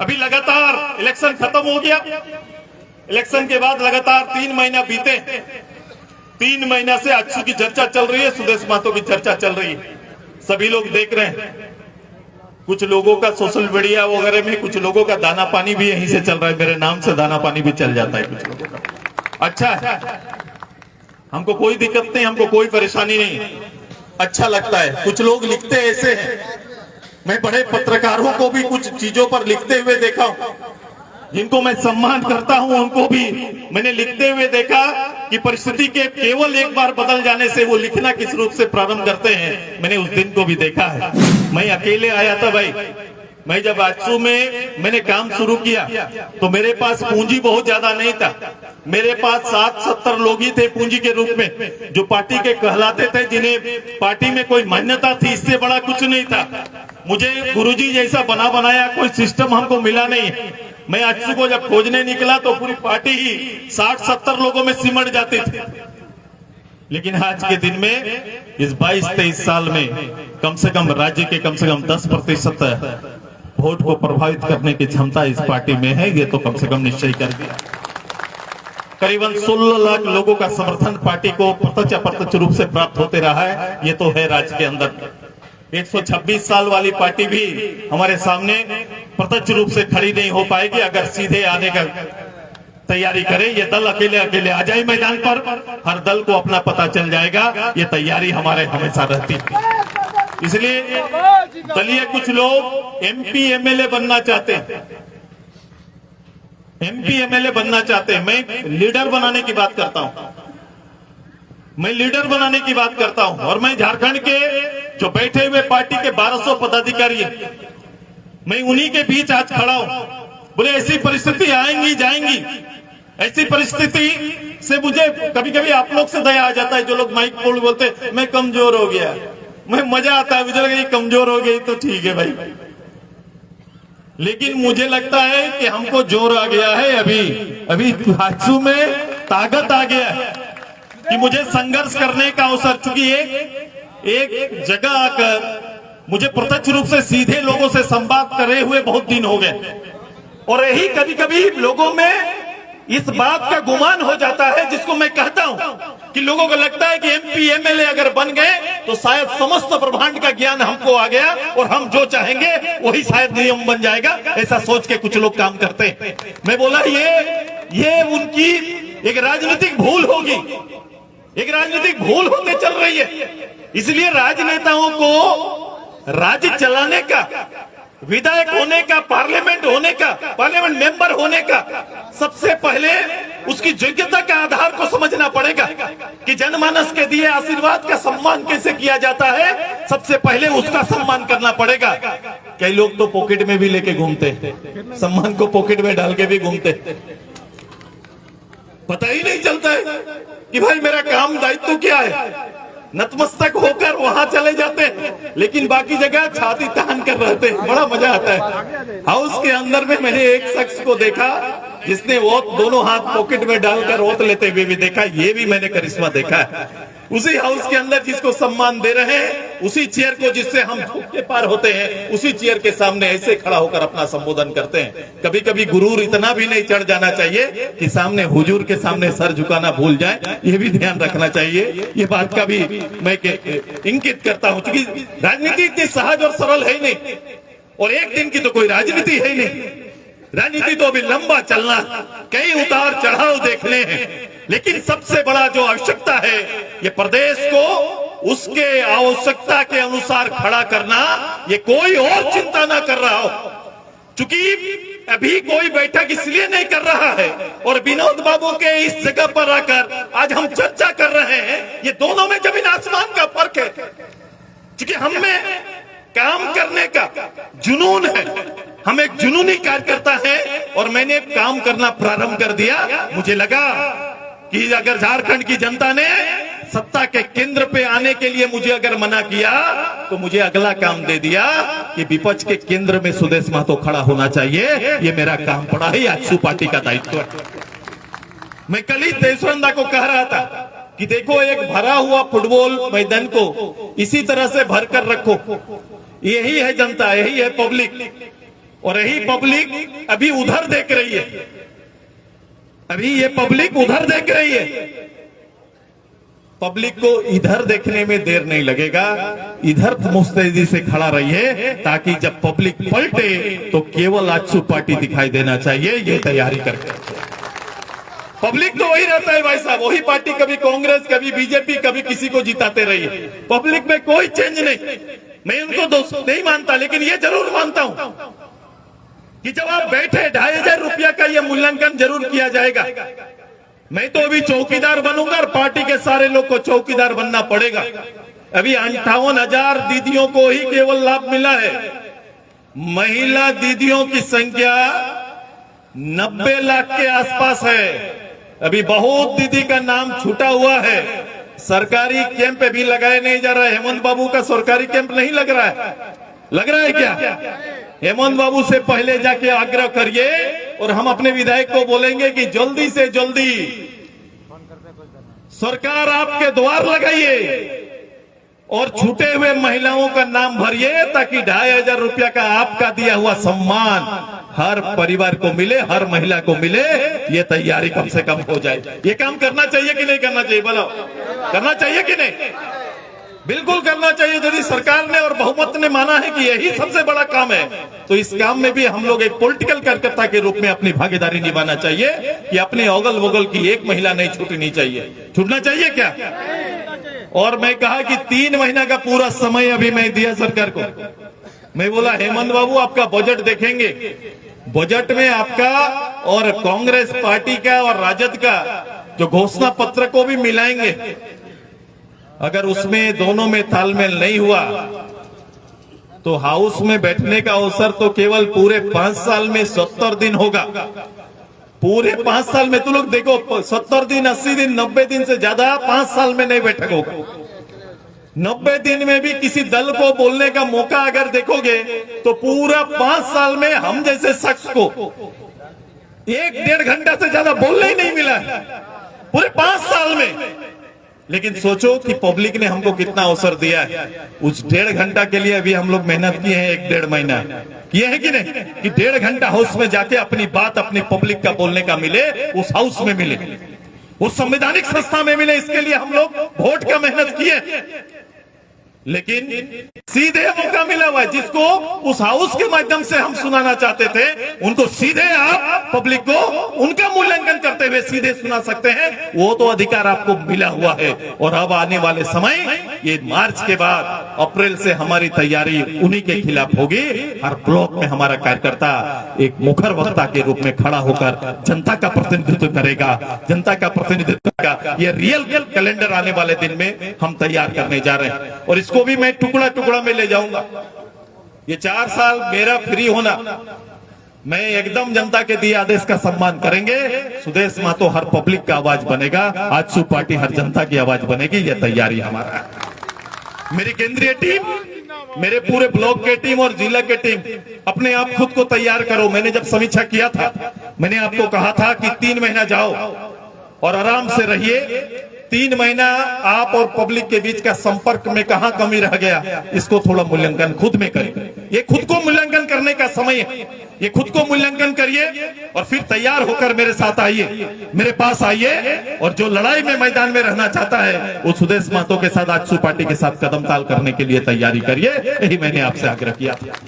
अभी लगातार इलेक्शन खत्म हो गया। इलेक्शन के बाद लगातार 3 महीना बीते। 3 महीना से आजसू की चर्चा चल रही है, सुदेश महतो की चर्चा चल रही है, सभी लोग देख रहे हैं। कुछ लोगों का सोशल मीडिया वगैरह में, कुछ लोगों का दाना पानी भी यहीं से चल रहा है, मेरे नाम से दाना पानी भी चल जाता है कुछ लोगों का। अच्छा है, हमको कोई दिक्कत नहीं, हमको कोई परेशानी नहीं, अच्छा लगता है। कुछ लोग लिखते ऐसे हैं, मैं बड़े पत्रकारों को भी कुछ चीजों पर लिखते हुए देखा हूं, जिनको मैं सम्मान करता हूं, उनको भी मैंने लिखते हुए देखा कि परिस्थिति के केवल एक बार बदल जाने से वो लिखना किस रूप से प्रारंभ करते हैं। मैंने उस दिन को भी देखा है। मैं अकेले आया था भाई। मैं जब आजसू में मैंने काम शुरू किया तो मेरे पास पूंजी बहुत ज्यादा नहीं था। मेरे पास 60-70 लोग ही थे पूंजी के रूप में, जो पार्टी के कहलाते थे, जिन्हें पार्टी में कोई मान्यता थी। इससे बड़ा कुछ नहीं था। मुझे गुरुजी जैसा बना बनाया कोई सिस्टम हमको मिला नहीं। मैं आजसू को जब खोजने निकला तो पूरी पार्टी ही 60-70 लोगों में सिमट जाती थी। लेकिन आज के दिन में इस 22-23 साल में कम से कम राज्य के कम से कम 10% वोट को प्रभावित करने की क्षमता इस पार्टी में है। ये तो कम से कम निश्चय कर दिया। करीबन 16 लाख लोगों का समर्थन पार्टी को प्रत्यक्ष अप्रत्यक्ष रूप से प्राप्त होते रहा है। ये तो है राज्य के अंदर। 126 साल वाली पार्टी भी हमारे सामने प्रत्यक्ष रूप से खड़ी नहीं हो पाएगी अगर सीधे आने का तैयारी करे। ये दल अकेले अकेले आ जाए मैदान पर, हर दल को अपना पता चल जाएगा। ये तैयारी हमारे हमेशा रहती है। इसलिए दलीय कुछ लोग एमपी एमएलए बनना चाहते हैं, एमपी एमएलए बनना चाहते हैं। मैं लीडर बनाने की बात करता हूं, मैं लीडर बनाने की बात करता हूं। और मैं झारखंड के जो बैठे हुए पार्टी के 1200 पदाधिकारी हैं, मैं उन्हीं के बीच आज खड़ा हूं। बोले ऐसी परिस्थिति आएंगी जाएंगी, ऐसी परिस्थिति से मुझे कभी कभी आप लोग से दया आ जाता है। जो लोग माइक बोल बोलते मैं कमजोर हो गया, मैं मजा आता है, मुझे लगा ये कमजोर हो गई तो ठीक है भाई। लेकिन मुझे लगता है कि हमको जोर आ गया है। अभी आजसू में ताकत आ गया है कि मुझे संघर्ष करने का अवसर, चूंकि एक जगह आकर मुझे प्रत्यक्ष रूप से सीधे लोगों से संवाद करे हुए बहुत दिन हो गए। और यही कभी कभी लोगों में इस बात का गुमान हो जाता है, जिसको मैं कहता हूं कि लोगों को लगता है कि एमपी एमएलए अगर बन गए तो शायद समस्त ब्रह्मांड का ज्ञान हमको आ गया और हम जो चाहेंगे वही शायद नियम बन जाएगा। ऐसा सोच के कुछ लोग काम करते हैं। मैं बोला ये उनकी एक राजनीतिक भूल होगी, एक राजनीतिक भूल होते चल रही है। इसलिए राजनेताओं को राज्य चलाने का, विधायक होने का, पार्लियामेंट होने का, पार्लियामेंट मेंबर होने का सबसे पहले उसकी योग्यता का आधार को समझना पड़ेगा कि जनमानस के दिए आशीर्वाद का सम्मान कैसे किया जाता है। सबसे पहले उसका सम्मान करना पड़ेगा। कई लोग तो पॉकेट में भी लेके घूमते हैं, सम्मान को पॉकेट में डाल के भी घूमते हैं। पता ही नहीं चलता है कि भाई मेरा काम दायित्व क्या है। नतमस्तक होकर वहां चले जाते हैं, लेकिन बाकी जगह छाती तान कर रहते हैं। बड़ा मजा आता है। हाउस के अंदर में मैंने एक शख्स को देखा जिसने वोट दोनों हाथ पॉकेट में डालकर वोट लेते हुए भी देखा। ये भी मैंने करिश्मा देखा है। उसी हाउस के अंदर जिसको सम्मान दे रहे हैं, उसी चेयर को जिससे हम झुक के पार होते हैं, उसी चेयर के सामने ऐसे खड़ा होकर अपना संबोधन करते हैं। कभी कभी गुरूर इतना भी नहीं चढ़ जाना चाहिए कि सामने हुजूर के सामने सर झुकाना भूल जाए। ये भी ध्यान रखना चाहिए। ये बात का भी मैं इंगित करता हूं, क्योंकि राजनीति इतनी सहज और सरल है नहीं, और एक दिन की तो कोई राजनीति है नहीं। राजनीति तो अभी लंबा चलना, कई उतार चढ़ाव देखने हैं। लेकिन सबसे बड़ा जो आवश्यकता है, ये प्रदेश को उसके आवश्यकता के अनुसार खड़ा करना, ये कोई और चिंता ना कर रहा हो। चूंकि अभी कोई बैठक इसलिए नहीं कर रहा है और विनोद बाबू के इस जगह पर आकर आज हम चर्चा कर रहे हैं, ये दोनों में जमीन आसमान का फर्क है। क्योंकि हम में काम करने का जुनून है, हम एक जुनूनी कार्यकर्ता है, और मैंने काम करना प्रारंभ कर दिया। मुझे लगा कि अगर झारखंड की जनता ने सत्ता के केंद्र पे आने के लिए मुझे अगर मना किया, तो मुझे अगला काम दे दिया कि विपक्ष के केंद्र में सुदेश महतो खड़ा होना चाहिए। ये मेरा काम पड़ा है, आजसू पार्टी का दायित्व है। मैं कल ही देशवंदा को कह रहा था कि देखो, एक भरा हुआ फुटबॉल मैदान को इसी तरह से भर कर रखो। यही है जनता, यही है पब्लिक। और यही पब्लिक अभी उधर देख रही है, अभी ये पब्लिक उधर देख रही है। पब्लिक को इधर देखने में देर नहीं लगेगा, इधर मुस्तैदी से खड़ा रहिए ताकि जब पब्लिक पलटे तो केवल आजसू पार्टी दिखाई देना चाहिए। ये तैयारी करके पब्लिक तो वही रहता है भाई साहब, वही पार्टी, कभी कांग्रेस, कभी बीजेपी, कभी किसी को जिताते रहिए। पब्लिक में कोई चेंज नहीं। मैं उनको दोस्त नहीं मानता, लेकिन ये जरूर मानता हूं कि जब आप बैठे 2500 रुपया का ये मूल्यांकन जरूर किया जाएगा। मैं तो अभी चौकीदार बनूंगा और पार्टी के सारे लोग को चौकीदार बनना पड़ेगा। अभी 58,000 दीदियों को ही केवल लाभ मिला है। महिला दीदियों की संख्या 90 लाख के आसपास है। अभी बहुत दीदी का नाम छूटा हुआ है। सरकारी कैंप भी लगाए नहीं जा रहा है। हेमंत बाबू का सरकारी कैंप नहीं लग रहा है, लग रहा है क्या? हेमंत बाबू से पहले जाके आग्रह करिए और हम अपने विधायक को बोलेंगे कि जल्दी से जल्दी सरकार आपके द्वार लगाइए और छूटे हुए महिलाओं का नाम भरिए ताकि 2500 रुपया का आपका दिया हुआ सम्मान हर परिवार को मिले, हर महिला को मिले। ये तैयारी कम से कम हो जाए। ये काम करना चाहिए कि नहीं करना चाहिए? बोलो, करना चाहिए कि नहीं? बिल्कुल करना चाहिए। यदि सरकार ने और बहुमत ने माना है कि यही सबसे बड़ा काम है, तो इस काम में भी हम लोग एक पॉलिटिकल कार्यकर्ता के रूप में अपनी भागीदारी निभाना चाहिए कि अपने अगल बगल की एक महिला नहीं छूटनी चाहिए। छूटना चाहिए क्या? और मैं कहा कि 3 महीना का पूरा समय अभी मैं दिया सरकार को। मैं बोला हेमंत बाबू आपका बजट देखेंगे, बजट में आपका और कांग्रेस पार्टी का और राजद का जो घोषणा पत्र को भी मिलाएंगे। अगर उसमें दोनों में तालमेल नहीं हुआ तो हाउस में बैठने का अवसर तो केवल पूरे 5 साल में 70 दिन होगा। पूरे 5 साल में तो लोग देखो 70 दिन, 80 दिन, 90 दिन से ज्यादा 5 साल में नहीं बैठक होगा। 90 दिन में भी किसी दल को बोलने का मौका अगर देखोगे तो पूरा 5 साल में हम जैसे शख्स को 1-1.5 घंटा से ज्यादा बोलने ही नहीं मिला है पूरे 5 साल में। लेकिन सोचो कि पब्लिक ने हमको कितना अवसर दिया है। उस 1.5 घंटा के लिए अभी हम लोग मेहनत किए हैं, 1-1.5 महीना किए हैं कि नहीं, कि 1.5 घंटा हाउस में जाके अपनी बात अपनी पब्लिक का बोलने का मिले, उस हाउस में मिले, उस संवैधानिक संस्था में मिले। इसके लिए हम लोग वोट का मेहनत किए, लेकिन सीधे मौका मिला हुआ है। जिसको उस हाउस के माध्यम से हम सुनाना चाहते थे, उनको सीधे आप पब्लिक को उनका मूल्यांकन करते हुए सीधे सुना सकते हैं। वो तो अधिकार आपको मिला हुआ है। और अब आने वाले समय, ये मार्च के बाद अप्रैल से हमारी तैयारी उन्हीं के खिलाफ होगी। हर ब्लॉक में हमारा कार्यकर्ता एक मुखर वक्ता के रूप में खड़ा होकर जनता का प्रतिनिधित्व करेगा, जनता का प्रतिनिधित्व का ये रियल कैलेंडर आने वाले दिन में हम तैयार करने जा रहे हैं। और इसको भी मैं टुकड़ा टुकड़ा में ले जाऊंगा। ये 4 साल मेरा फ्री होना, मैं एकदम जनता के दिए आदेश का सम्मान करेंगे। सुदेश महतो हर पब्लिक का आवाज बनेगा, आजसू पार्टी हर जनता की आवाज बनेगी। ये तैयारी हमारा है। मेरी केंद्रीय टीम, मेरे पूरे ब्लॉक के टीम और जिला के टीम अपने आप खुद को तैयार करो। मैंने जब समीक्षा किया था, मैंने आपको कहा था कि 3 महीना जाओ और आराम से रहिए। 3 महीना आप और पब्लिक के बीच का संपर्क में कहां कमी रह गया, इसको थोड़ा मूल्यांकन खुद में करें। ये खुद को मूल्यांकन करने का समय है। ये खुद को मूल्यांकन करिए और फिर तैयार होकर मेरे साथ आइए, मेरे पास आइए। और जो लड़ाई में मैदान में रहना चाहता है, वो सुदेश महतो के साथ, आजसू पार्टी के साथ कदम ताल करने के लिए तैयारी करिए। यही मैंने आपसे आग्रह किया था।